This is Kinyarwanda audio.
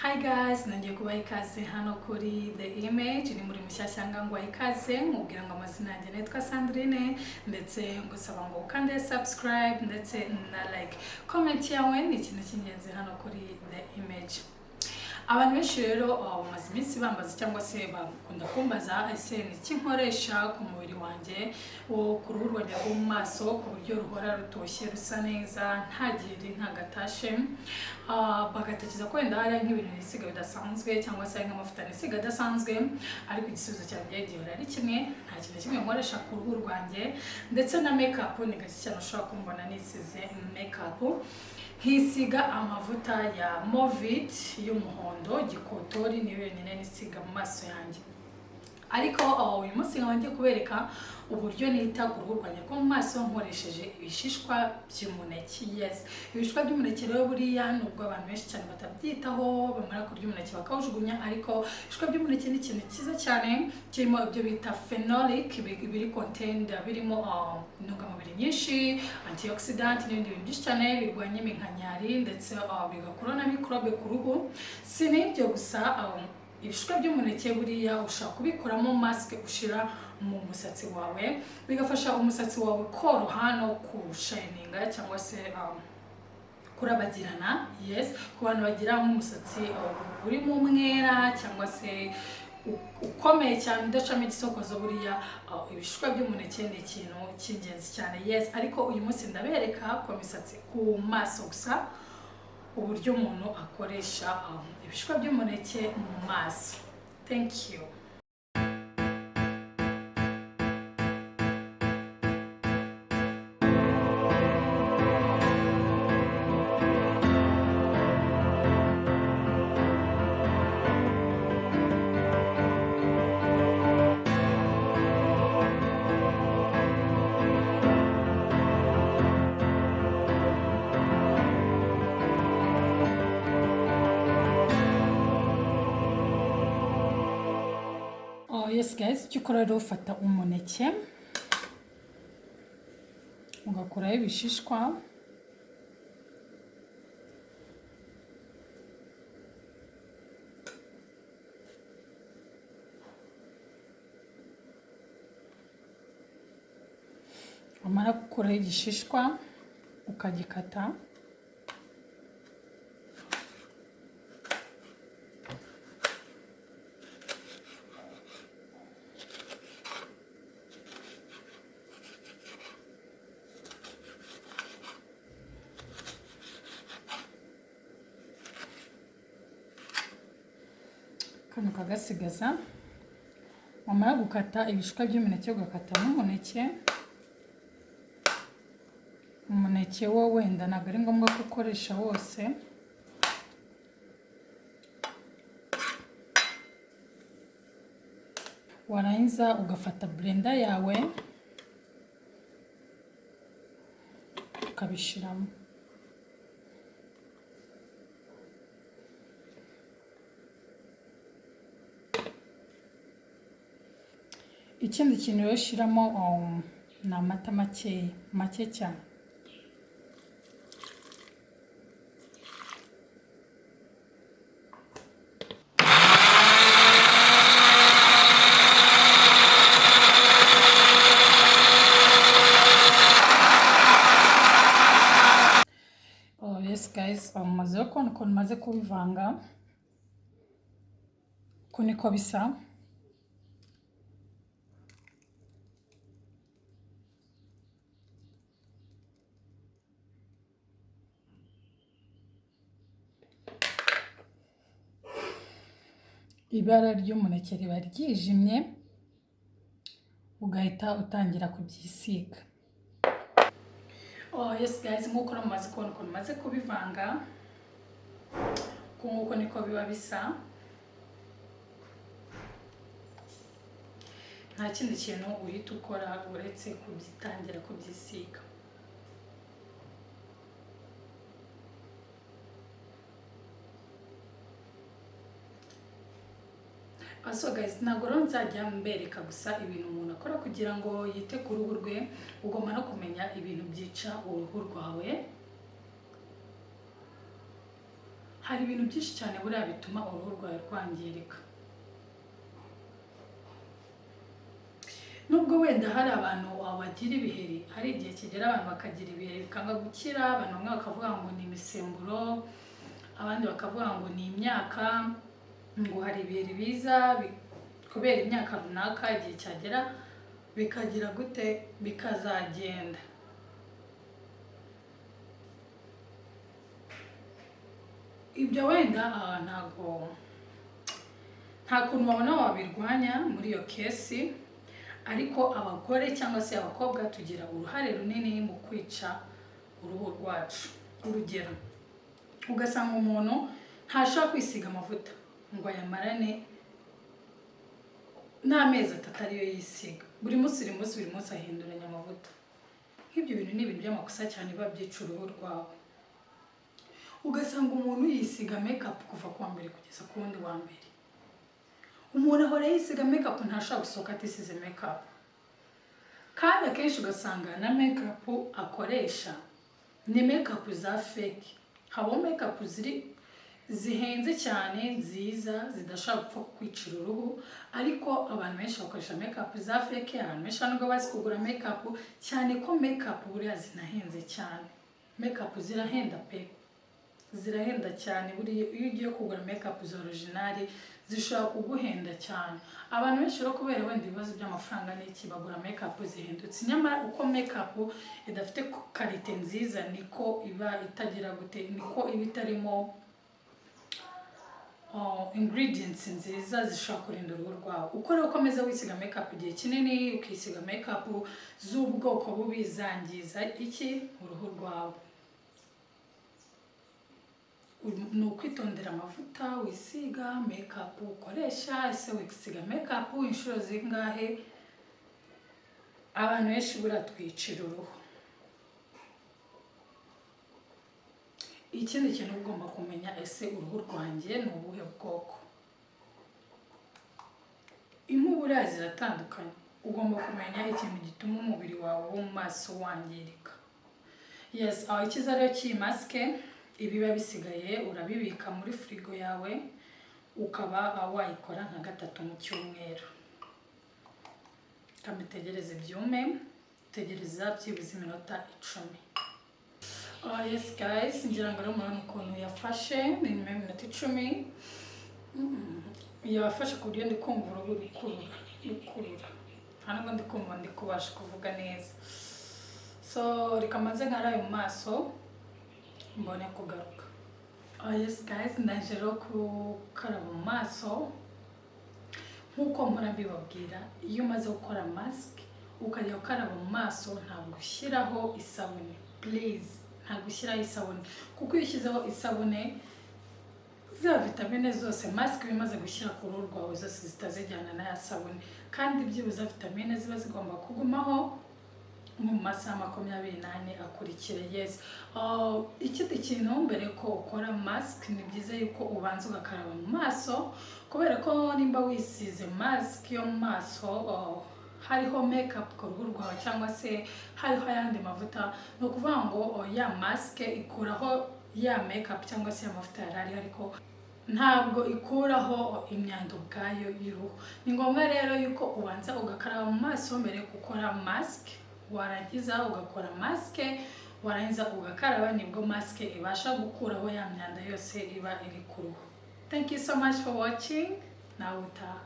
Hi guys, nangiye kubaha ikaze hano kuri The Image. Ni muri mushyashya ngangwa ikaze mubwira ngo amazina yanjye nitwa Sandrine ndetse ngusaba ngo ukande subscribe ndetse na like. Comment yawe ni ikintu cy'ingenzi hano kuri The Image. Abantu benshi rero bamaze iminsi bambaza cyangwa se bakunda kumbaza ese ni iki nkoresha ku mubiri wanjye wo ku ruhu rwanjye rwo mu maso ku buryo ruhora rutoshye rusa neza nta giheri nta gatashe, bagatekereza ko wenda hari nk'ibintu nisiga bidasanzwe cyangwa se nk'amavuta nisiga adasanzwe, ariko igisubizo cyanjye gihora ari kimwe, nta kintu kimwe nkoresha ku ruhu rwanjye ndetse na makeup ni gake cyane ushobora kumbona nisize makeup. Nkisiga amavuta ya movit y'umuhondo gikotori niyo yonyine nisiga mu maso yanjye. Ariko uyu munsi nkaba kubereka uburyo nita ku ruhu rwanjye rwo mu maso nkoresheje ibishishwa by'umuneke. Yes, ibishishwa by'umuneke rero buriya nubwo abantu benshi cyane batabyitaho, bamara kurya umuneke bakawujugunya, ariko ibishishwa by'umuneke ni ikintu cyiza cyane kirimo ibyo bita phenolic, biri contained birimo intungamubiri nyinshi, antioxidant n'ibindi bintu byinshi cyane birwanya iminkanyari ndetse bigakura na microbe ku ruhu. Si n'ibyo gusa, ibishishwa by'umuneke buriya ushaka kubikoramo mask ushira mu musatsi wawe, bigafasha umusatsi wawe koroha no kushininga cyangwa se kurabagirana. Yes, ku bantu bagira umusatsi urimo umwera cyangwa se ukomeye cyane udacamo igisokozo, buriya ibishishwa by'umuneke ni ikintu cy'ingenzi cyane. Yes, ariko uyu munsi ndabereka ku misatsi ku maso gusa uburyo umuntu akoresha ibishishwa by'umuneke mu maso. Thank you. Yes guys, icyo ukora rero ufata umuneke ugakuraho ibishishwa, wamara gukuraho igishishwa ukagikata, kano kagasigaza. Wamara gukata ibishishwa by'umuneke ugakata n'umuneke. Umuneke wo wenda ntabwo ari ngombwa ko ukoresha wose, warangiza ugafata blender yawe ukabishiramo. Ikindi kintu rero shiramo ni amata make cyane. Yes guys, maze kubona ukuntu maze kubivanga, uku niko bisa. Ibara ry'umuneke riba ryijimye, ugahita utangira kubyisiga. Yes guys, nk'uko mumaze kubona ukuntu maze kubivanga, nk'uko niko biba bisa. Nta kindi kintu uhita ukora uretse kubitangira kubyisiga. So guys, ntabwo rero nzajya mbereka gusa ibintu umuntu akora kugira ngo yite ku ruhu rwe, ugomba no kumenya ibintu byica uruhu rwawe. hari ibintu byinshi cyane buriya bituma uruhu rwawe rwangirika. Nubwo wenda hari abantu bagira ibiheri, hari igihe kigera abantu bakagira ibiheri bikanga gukira, abantu bamwe bakavuga ngo ni imisemburo, abandi bakavuga ngo ni imyaka, ngo hari ibiheri biza kubera imyaka runaka, igihe cyagera bikagira gute bikazagenda. Ibyo wenda nta kuntu wabona wabirwanya muri iyo kesi, ariko abagore cyangwa se abakobwa tugira uruhare runini mu kwica uruhu rwacu. Urugero, ugasanga umuntu ntashobora kwisiga amavuta ngo ayamarane n'amezi 3 ariyo yisiga, buri munsi ahinduranya amavuta. Nk'ibyo bintu ni ibintu by'amakosa cyane biba byica uruhu rwawe. Ugasanga umuntu yisiga makeup kuva ku wa mbere kugeza ku wundi wa mbere. Umuntu ahora yisiga makeup, ntashobora gusohoka atisize makeup. Kandi akenshi ugasanga na makeup akoresha ni makeup za fake. Habo makeup zihenze cyane, nziza, zidashobora gupfa kwicira uruhu, ariko abantu benshi bakoresha makeup za fake. Abantu benshi nubwo bazi kugura makeup, cyane ko makeup buriya zinahenze cyane. Makeup zirahenda pe, zirahenda cyane. Buriya iyo ugiye kugura makeup original zishobora kuguhenda cyane. Abantu benshi rero kubera wenda ibibazo by'amafaranga n'iki bagura makeup zihendutse. Nyamara uko makeup idafite quality nziza, niko iba itagira gute, niko iba itarimo ingredients nziza zishobora kurinda uruhu rwawe. Uko rero ukomeza wisiga makeup igihe kinini, ukisiga makeup z'ubwoko bubi, zangiza uruhu rwawe. Ni ukwitondera amavuta wisiga, makeup ukoresha. Ese wisiga makeup inshuro zingahe? Abantu benshi buratwicira uruhu. Ikindi kintu ugomba kumenya, ese uruhu rwanjye ni ubuhe bwoko? Impu buriya ziratandukanye. Ugomba kumenya ikintu gituma umubiri wawe wo mu maso wangirika. Yes, icyiza rero cy'iyi maske, ibiba bisigaye urabibika muri frigo yawe, ukaba wayikora nka 3 mu cyumweru. Kamitegereze byume, tegereza byibuze iminota 10. Yes guys, ngira ngo murabona ukuntu yafashe, ni nyuma y'iminota 10. Yafashe ku buryo ndi kumva uruhu rukurura. Ntabwo ndi kumva ndi kubasha kuvuga neza. So reka maze nkaraye mu maso mbone kugaruka. Yes guys, ndaje rero gukaraba mu maso. Nkuko mpora mbibabwira, iyo umaze gukora mask ukajya gukaraba mu maso, ntabwo ushyiraho isabune. Please, ntabwo ushyiraho isabune, kuko iyo ushyizeho isabune za vitamine zose mask bimaze gushyira ku ruhu rwawe zose zitazijyana na ya sabune, kandi byibuze vitamine ziba zigomba kugumaho mu masaha 24 akurikira. Yes, ikindi kintu mbere ko ukora mask ni byiza yuko ubanza ugakaraba mu maso, kubera ko nimba wisize mask yo mu maso hariho makeup ku ruhu rwawe cyangwa se hariho ayandi mavuta, no kuvuga ngo ya mask ikuraho ya makeup cyangwa se amavuta yarari, ariko ntabwo ikuraho imyanda ubwayo y'uruhu. Ni ngombwa rero yuko ubanza ugakaraba mu maso mbere yo gukora mask, warangiza ugakora mask, warangiza ugakaraba, nibwo mask ibasha gukuraho ya myanda yose iba iri ku ruhu. Thank you so much for watching. Now utaha.